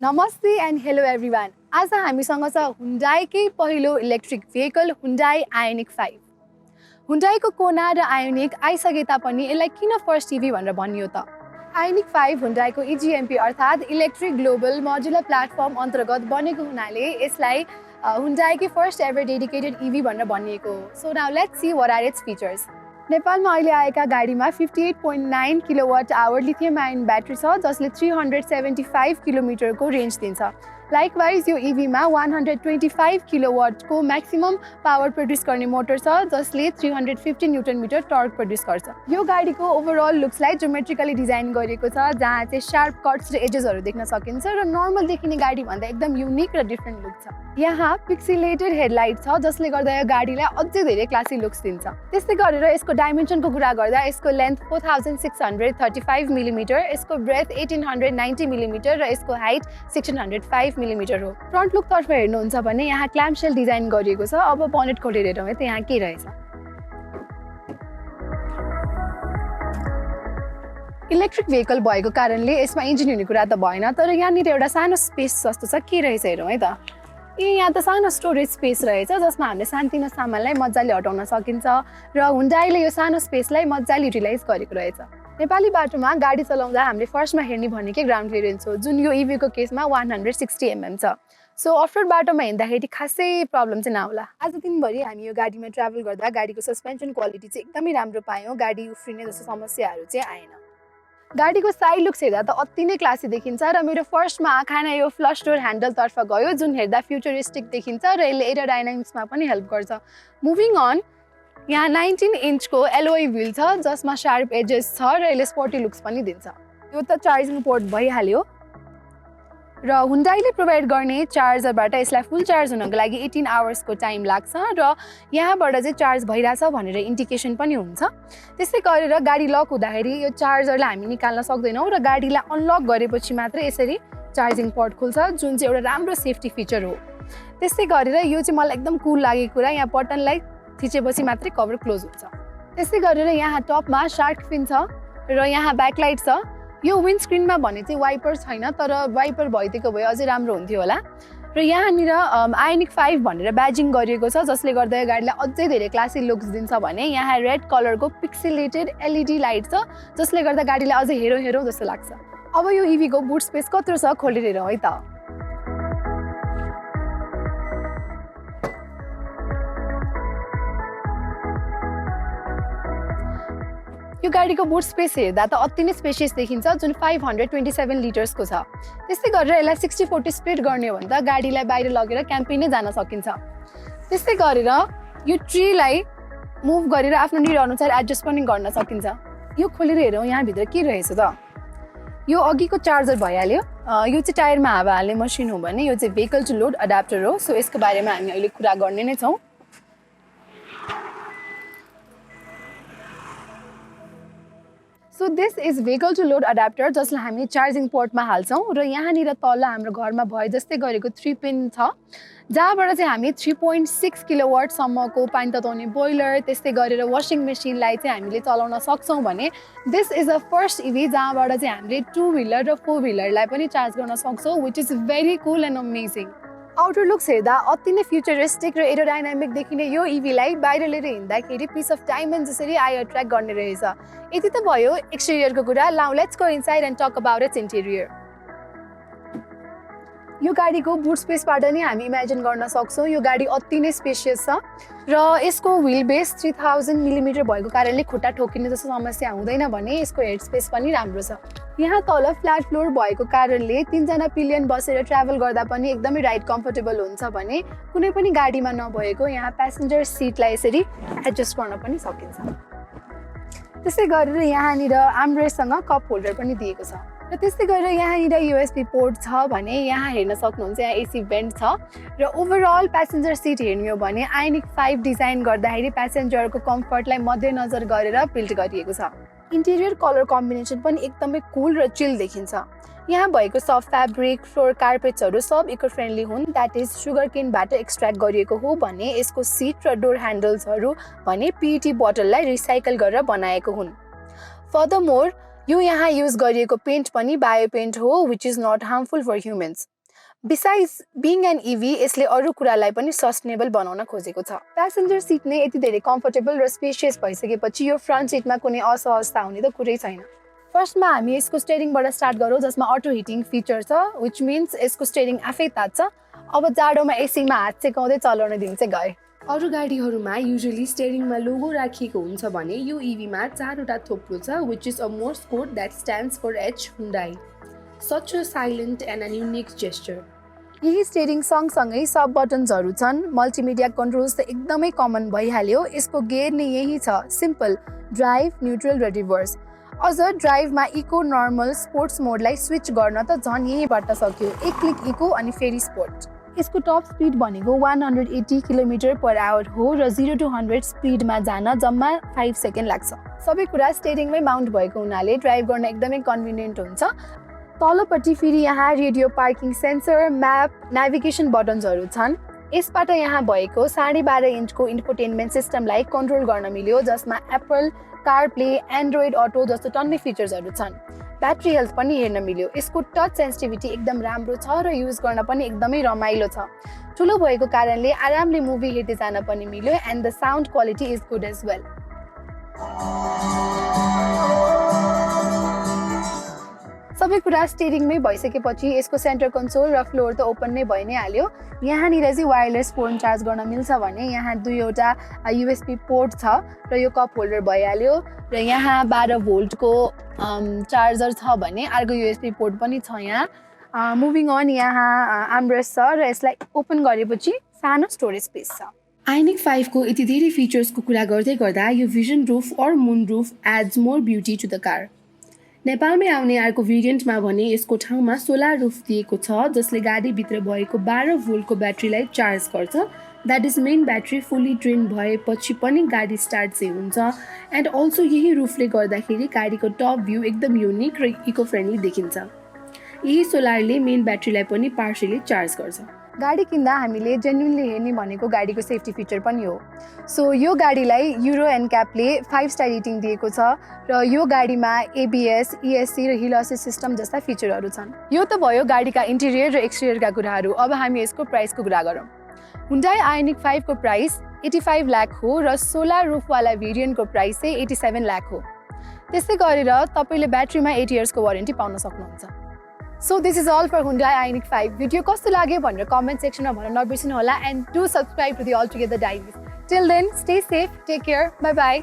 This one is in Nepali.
Namaste and hello everyone. आज हामीसँग छ Hyundai कै पहिलो electric vehicle Hyundai IONIQ 5. Hyundai को कोना र IONIQ आइसके तापनि यसलाई किन फर्स्ट इभी भनेर भनियो त? IONIQ 5 Hyundai को EGMP अर्थात् इलेक्ट्रिक ग्लोबल मोड्युलर प्लेटफर्म अन्तर्गत बनेको हुनाले यसलाई Hyundai की फर्स्ट एभर डेडिकेटेड इभी भनेर भनिएको हो. So now let's see what are its features. नेपालमा अहिले आएका गाडीमा 58.9 kilowatt hour lithium ion battery छ जसले 375 किलोमिटरको रेन्ज दिन्छ. लाइकवाइज यो इभीमा 125 किलोवाटको म्याक्सिमम पावर प्रोड्युस गर्ने मोटर छ जसले 350 न्युटन मिटर टर्क प्रोड्युस गर्छ. यो गाडीको ओभरअल लुक्सलाई ज्योमेट्रिकली डिजाइन गरिएको छ जहाँ चाहिँ शार्प कट्स र एजेसहरू देख्न सकिन्छ र नर्मल देखिने गाडी भन्दा एकदम युनिक र डिफरेन्ट लुक छ. यहाँ पिक्सिलेटेड हेडलाइट छ जसले गर्दा यो गाडीलाई अझै धेरै क्लासी लुक्स दिन्छ. त्यस्तै गरेर यसको डाइमेन्सनको कुरा गर्दा यसको लेन्थ 4635 मिलिमिटर, यसको ब्रेथ 1890 मिलिमिटर र यसको हाइट 1605 मिलिमिटर हो. फ्रन्ट लुक तर्फ हेर्नुहुन्छ भने यहाँ क्ल्याम्पसेल डिजाइन गरिएको छ. अब बनेट खोलेर हेरौँ त यहाँ के रहेछ. इलेक्ट्रिक भेहिकल भएको कारणले यसमा इन्जिन हुने कुरा त भएन, तर यहाँनिर एउटा सानो स्पेस जस्तो छ. के रहेछ हेरौँ है त. यहाँ त सानो स्टोरेज स्पेस रहेछ जसमा हामीले सानतिनो सामानलाई मजाले हटाउन सकिन्छ र Hyundaiले यो सानो स्पेसलाई मजाले युटिलाइज गरेको रहेछ. नेपाली बाटोमा गाडी चलाउँदा हामीले फर्स्टमा हेर्ने भनेकै ग्राउन्ड क्लियरेन्स हो जुन यो इभीको केसमा 160 mm छ. सो अफरोड बाटोमा हिँड्दाखेरि खासै प्रब्लम चाहिँ नहोला. आज दिनभरि हामी यो गाडीमा ट्राभल गर्दा गाडीको सस्पेन्सन क्वालिटी चाहिँ एकदमै राम्रो पायौँ. गाडी उफ्रिने जस्तो समस्याहरू चाहिँ आएन. गाडीको साइड लुक्स हेर्दा त अति नै क्लासी देखिन्छ र मेरो फर्स्टमा आँखा नै यो फ्लश डोर ह्यान्डलतर्फ गयो जुन हेर्दा फ्युचरिस्टिक देखिन्छ र यसले एरोडाइनामिक्समा पनि हेल्प गर्छ. मुभिङ अन, यहाँ 19 इन्चको एलोई व्हील छ जसमा शार्प एजेस छ र यसले स्पोर्टी लुक्स पनि दिन्छ. यो त चार्जिङ पोर्ट भइहाल्यो र Hyundaiले प्रोभाइड गर्ने चार्जरबाट यसलाई फुल चार्ज हुनको लागि 18 आवर्सको टाइम लाग्छ र यहाँबाट चाहिँ चार्ज भइरहेछ भनेर इन्डिकेसन पनि हुन्छ. त्यस्तै गरेर गाडी लक हुँदाखेरि यो चार्जरलाई हामी निकाल्न सक्दैनौँ र गाडीलाई अनलक गरेपछि मात्रै यसरी चार्जिङ पोर्ट खुल्छ जुन चाहिँ एउटा राम्रो सेफ्टी फिचर हो. त्यस्तै गरेर यो चाहिँ मलाई एकदम कुल लागेको कुरा, यहाँ बटनलाई थिचेपछि मात्रै कभर क्लोज हुन्छ. त्यस्तै गरेर यहाँ टपमा शार्क फिन छ र यहाँ ब्याकलाइट छ. यो विन्डस्क्रिनमा भने चाहिँ वाइपर छैन, तर वाइपर भइदिएको भए अझै राम्रो हुन्थ्यो होला. र यहाँनिर IONIQ 5 भनेर ब्याजिङ गरिएको छ जसले गर्दा यो गाडीलाई अझै धेरै क्लासी लुक्स दिन्छ भने यहाँ रेड कलरको पिक्सिलेटेड LED लाइट छ जसले गर्दा गाडीलाई अझै हेरो जस्तो लाग्छ. अब यो इभीको बुट स्पेस कत्रो छ खोलेर हेरौँ है त. यो गाडीको बुट स्पेस हेर्दा त अति नै स्पेसियस देखिन्छ जुन 527 लिटर्सको छ. त्यस्तै गरेर यसलाई 60-40 स्प्लिट गर्ने हो भने त गाडीलाई बाहिर लगेर क्याम्पिङ नै जान सकिन्छ. त्यस्तै गरेर यो ट्रीलाई मुभ गरेर आफ्नो निड अनुसार एडजस्ट पनि गर्न सकिन्छ. यो खोलेर हेरौँ यहाँभित्र के रहेछ त. यो अघिको चार्जर भइहाल्यो. यो चाहिँ टायरमा हावा हाल्ने मसिन हो भने यो चाहिँ भेहिकल टु लोड एडाप्टर हो. सो यसको बारेमा हामी अहिले कुरा गर्ने नै छौँ. So this is vehicle to load adapter जसलाई हामी चार्जिङ पोर्टमा हाल्छौँ र यहाँनिर तल हाम्रो घरमा भए जस्तै गरेको 3 पिन छ जहाँबाट चाहिँ हामी 3.6 किलोवाटसम्मको पानी तताउने बोइलर त्यस्तै गरेर वासिङ मेसिनलाई चाहिँ हामीले चलाउन सक्छौँ भने दिस इज अ फर्स्ट इभी जहाँबाट चाहिँ हामीले 2 व्हिलर र 4 व्हिलरलाई पनि चार्ज गर्न सक्छौँ which is very Kul and amazing. Outer looks हेर्दा अति नै फ्युचरिस्टिक र एरोडाइनामिक देखिने यो इभीलाई बाहिर लिएर हिँड्दाखेरि पिस अफ डायमन्ड जसरी आई अट्र्याक्ट गर्ने रहेछ. यति त भयो एक्सटेरियरको कुरा. Now let's go inside and talk about its interior. यो गाडीको बुट स्पेसबाट नै हामी इमेजिन गर्न सक्छौँ यो गाडी अति नै स्पेसियस छ र यसको व्हील बेस 3000 मिलिमिटर भएको कारणले खुट्टा ठोकिने जस्तो समस्या हुँदैन भने यसको हेड स्पेस पनि राम्रो छ. यहाँ तल फ्ल्याट फ्लोर भएको कारणले 3 जना पिलियन बसेर ट्राभल गर्दा पनि एकदमै राइड कम्फर्टेबल हुन्छ भने कुनै पनि गाडीमा नभएको यहाँ प्यासेन्जर सिटलाई यसरी एडजस्ट गर्न पनि सकिन्छ. त्यस्तै गरेर यहाँनिर आर्मरेस्टसँग कप होल्डर पनि दिएको छ र त्यस्तै गरेर यहाँनिर USB पोर्ट छ भने यहाँ हेर्न सक्नुहुन्छ यहाँ AC भेन्ट छ र ओभरअल प्यासेन्जर सिट हेर्ने हो भने IONIQ 5 डिजाइन गर्दाखेरि प्यासेन्जरको कम्फर्टलाई मध्यनजर गरेर बिल्ड गरिएको छ. इन्टेरियर कलर कम्बिनेसन पनि एकदमै कुल र चिल देखिन्छ. यहाँ भएको सब फ्याब्रिक फ्लोर कार्पेट्सहरू सब इको फ्रेन्डली हुन्. द्याट इज सुगर केनबाट एक्सट्र्याक्ट गरिएको हो भने यसको सिट र डोर ह्यान्डल्सहरू भने PET बोतललाई रिसाइकल गरेर बनाएको हुन्. फर्दरमोर यो यहाँ युज गरिएको पेन्ट पनि बायो पेन्ट हो which is not harmful for humans. Besides being an EV, यसले अरू कुरालाई पनि सस्टेनेबल बनाउन खोजेको छ. प्यासेन्जर सिट नै यति धेरै कम्फर्टेबल र स्पेसियस भइसकेपछि यो फ्रन्ट सिटमा कुनै असहजता हुने त कुरै छैन. फर्स्टमा हामी यसको स्टेयरिङबाट स्टार्ट गरौँ जसमा अटो हिटिङ फिचर छ which means यसको स्टेयरिङ आफै तात्छ. अब जाडोमा एसीमा हात सेकाउँदै चलाउन दिन चाहिँ गए. अरू गाडीहरूमा युजुअली स्टेयरिङमा लोगो राखिएको हुन्छ भने यो इभीमा 4वटा थोप्लो छ which is a Morse code that stands for H Hyundai. Such a silent and an unique gesture. यही स्टेयरिङ सँगसँगै सब बटन्सहरू छन्. मल्टिमिडिया कन्ट्रोल्स त एकदमै कमन भइहाल्यो. यसको गियर नै यही छ, सिम्पल ड्राइभ, न्युट्रल र रिभर्स. अझ ड्राइभमा इको, नर्मल, स्पोर्ट्स मोडलाई स्विच गर्न त झन् यहीँबाट सक्यो. एक क्लिक इको अनि फेरि स्पोर्ट. यसको टप स्पिड भनेको 180 km/h हो र 0 to 100 स्पिडमा जान जम्मा 5 सेकेन्ड लाग्छ. सबै कुरा स्टेयरिङमै माउन्ट भएको हुनाले ड्राइभ गर्न एकदमै कन्भिनियन्ट हुन्छ. तलपट्टि फेरि यहाँ radio, parking sensor, map, navigation बटन्सहरू छन्. यसबाट यहाँ भएको 12.5 इन्चको इन्फोटेनमेन्ट सिस्टमलाई कन्ट्रोल गर्न मिल्यो जसमा एप्पल कारप्ले, एन्ड्रोइड अटो जस्तो टन्नै फिचर्सहरू छन्. ब्याट्री हेल्थ पनि हेर्न मिल्यो. यसको टच सेन्सिटिभिटी एकदम राम्रो छ र युज गर्न पनि एकदमै रमाइलो छ. ठुलो भएको कारणले आरामले मुभी हेर्दै जान पनि मिल्यो and the sound quality is good as well. सबै कुरा स्टेयरिङमै भइसकेपछि यसको सेन्टर कन्सोल र फ्लोर त ओपन नै भइ नै हाल्यो. यहाँनिर चाहिँ वायरलेस फोन चार्ज गर्न मिल्छ भने यहाँ 2वटा USB पोर्ट छ र यो कप होल्डर भइहाल्यो. र यहाँ 12 भोल्टको चार्जर छ भने अर्को USB पोर्ट पनि छ यहाँ. मुभिङ अन, यहाँ आर्मरेस्ट छ र यसलाई ओपन गरेपछि सानो स्टोरेज स्पेस छ. IONIQ 5 को यति धेरै फिचर्सको कुरा गर्दै गर्दा यो vision roof or moon roof adds more beauty to the car. नेपालमै आउने अर्को भेरिएन्टमा भने यसको ठाउँमा सोलर रुफ दिएको छ जसले गाडीभित्र भएको 12 भोल्टको ब्याट्रीलाई चार्ज गर्छ. That is main battery fully drain भएपछि पनि गाडी स्टार्ट चाहिँ हुन्छ. एन्ड अल्सो यही रुफले गर्दाखेरि गाडीको टप भ्यू एकदम युनिक र इको फ्रेन्डली देखिन्छ. यही सोलरले मेन ब्याट्रीलाई पनि पार्सियली चार्ज गर्छ. गाडी किन्दा हामीले जेन्युनली हेर्ने भनेको गाडीको सेफ्टी फिचर पनि हो. सो यो गाडीलाई युरो एनक्यापले 5 स्टार रेटिङ दिएको छ र यो गाडीमा ABS, ESC र हिल असिस्ट सिस्टम जस्ता फिचरहरू छन्. यो त भयो गाडीका इन्टेरियर र एक्सटेरियरका कुराहरू. अब हामी यसको प्राइसको कुरा गरौँ. Hyundai IONIQ 5 को प्राइस 85 लाख हो र सोलर रुफवाला भेरिएन्टको प्राइस चाहिँ 87 लाख हो. त्यस्तै गरेर तपाईँले ब्याट्रीमा 8 इयर्सको वारेन्टी पाउन सक्नुहुन्छ. So this is all for Hyundai IONIQ 5. Video कस्तो लाग्यो भनेर कमेन्ट सेक्सनमा भन्न नबिर्सनु होला and do subscribe to the Altogether Diaries. Till then, stay safe, take care, bye bye.